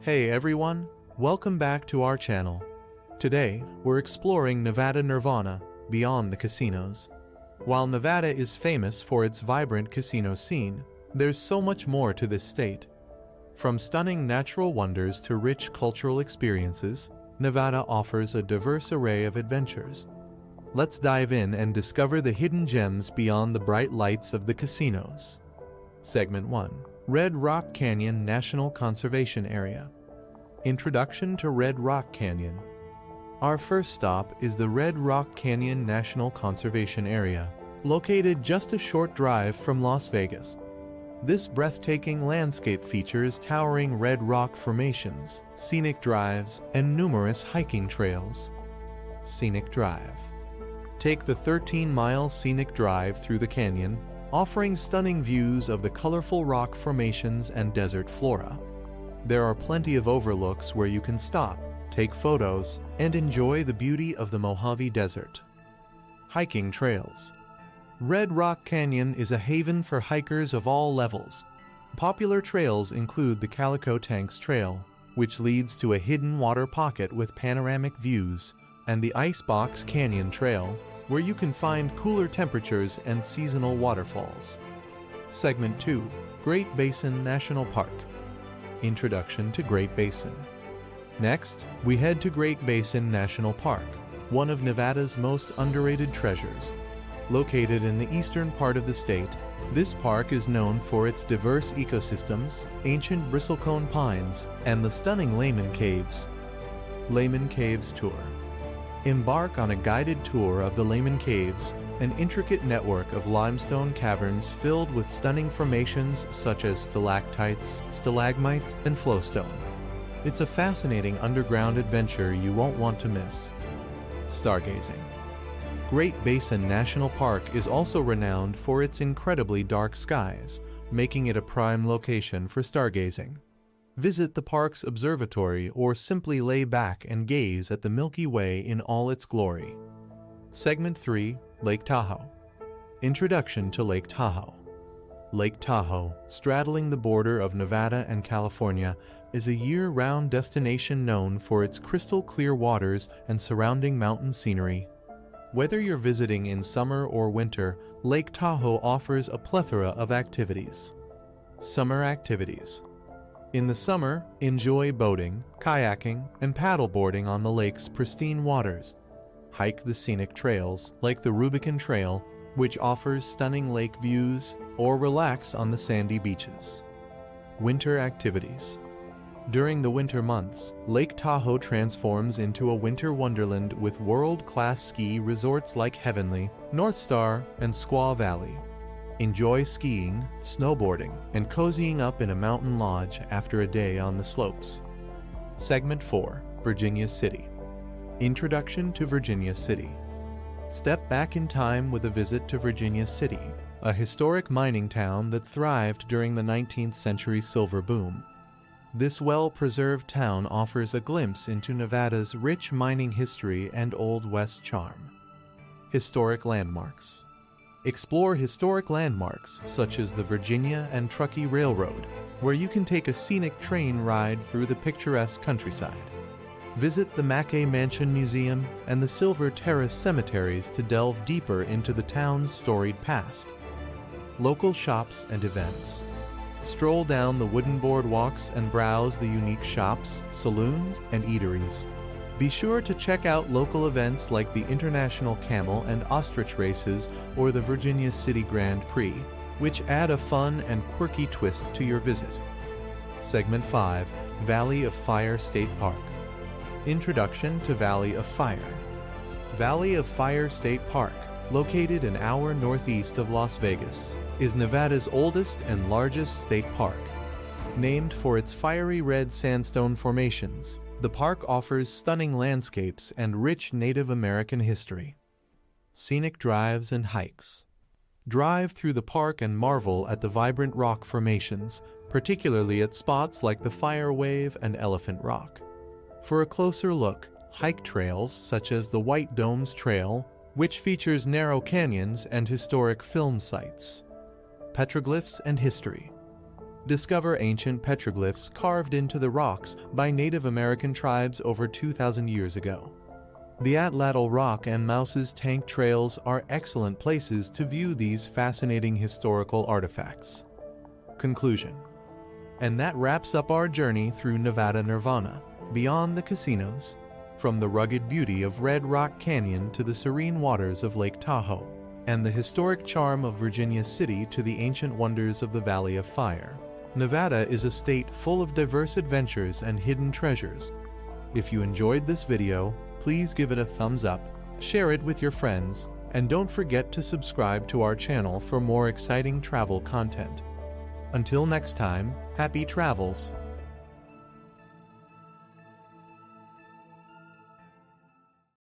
Hey everyone, welcome back to our channel. Today, we're exploring Nevada Nirvana, beyond the casinos. While Nevada is famous for its vibrant casino scene, there's so much more to this state. From stunning natural wonders to rich cultural experiences, Nevada offers a diverse array of adventures. Let's dive in and discover the hidden gems beyond the bright lights of the casinos. Segment 1. Red Rock Canyon National Conservation Area. Introduction to Red Rock Canyon. Our first stop is the Red Rock Canyon National Conservation Area, located just a short drive from Las Vegas. This breathtaking landscape features towering red rock formations, scenic drives, and numerous hiking trails. Scenic Drive. Take the 13-mile scenic drive through the canyon, offering stunning views of the colorful rock formations and desert flora. There are plenty of overlooks where you can stop, take photos, and enjoy the beauty of the Mojave Desert. Hiking trails. Red Rock Canyon is a haven for hikers of all levels. Popular trails include the Calico Tanks Trail, which leads to a hidden water pocket with panoramic views, and the Icebox Canyon Trail, where you can find cooler temperatures and seasonal waterfalls. Segment 2. Great Basin National Park. Introduction to Great Basin. Next, we head to Great Basin National Park, one of Nevada's most underrated treasures. Located in the eastern part of the state, this park is known for its diverse ecosystems, ancient bristlecone pines, and the stunning Lehman Caves. Lehman Caves Tour. Embark on a guided tour of the Lehman Caves, an intricate network of limestone caverns filled with stunning formations such as stalactites, stalagmites, and flowstone. It's a fascinating underground adventure you won't want to miss. Stargazing. Great Basin National Park is also renowned for its incredibly dark skies, making it a prime location for stargazing. Visit the park's observatory or simply lay back and gaze at the Milky Way in all its glory. Segment 3. Lake Tahoe. Introduction to Lake Tahoe. Lake Tahoe, straddling the border of Nevada and California, is a year-round destination known for its crystal-clear waters and surrounding mountain scenery. Whether you're visiting in summer or winter, Lake Tahoe offers a plethora of activities. Summer activities. In the summer, enjoy boating, kayaking, and paddleboarding on the lake's pristine waters. Hike the scenic trails, like the Rubicon Trail, which offers stunning lake views, or relax on the sandy beaches. Winter activities. During the winter months, Lake Tahoe transforms into a winter wonderland with world-class ski resorts like Heavenly, North Star, and Squaw Valley. Enjoy skiing, snowboarding, and cozying up in a mountain lodge after a day on the slopes. Segment 4. Virginia City. Introduction to Virginia City. Step back in time with a visit to Virginia City, a historic mining town that thrived during the 19th century silver boom. This well-preserved town offers a glimpse into Nevada's rich mining history and Old West charm. Historic landmarks. Explore historic landmarks such as the Virginia and Truckee Railroad, where you can take a scenic train ride through the picturesque countryside. Visit the Mackay Mansion Museum and the Silver Terrace cemeteries to delve deeper into the town's storied past. Local shops and events. Stroll down the wooden boardwalks and browse the unique shops, saloons, and eateries. Be sure to check out local events like the International Camel and Ostrich Races or the Virginia City Grand Prix, which add a fun and quirky twist to your visit. Segment 5. Valley of Fire State Park. Introduction to Valley of Fire. Valley of Fire State Park, located an hour northeast of Las Vegas, is Nevada's oldest and largest state park. Named for its fiery red sandstone formations, the park offers stunning landscapes and rich Native American history. Scenic drives and hikes. Drive through the park and marvel at the vibrant rock formations, particularly at spots like the Fire Wave and Elephant Rock. For a closer look, hike trails such as the White Domes Trail, which features narrow canyons and historic film sites. Petroglyphs and history. Discover ancient petroglyphs carved into the rocks by Native American tribes over 2,000 years ago. The Atlatl Rock and Mouse's Tank trails are excellent places to view these fascinating historical artifacts. Conclusion. And that wraps up our journey through Nevada Nirvana, beyond the casinos, from the rugged beauty of Red Rock Canyon to the serene waters of Lake Tahoe, and the historic charm of Virginia City to the ancient wonders of the Valley of Fire. Nevada is a state full of diverse adventures and hidden treasures. If you enjoyed this video, please give it a thumbs up, share it with your friends, and don't forget to subscribe to our channel for more exciting travel content. Until next time, happy travels!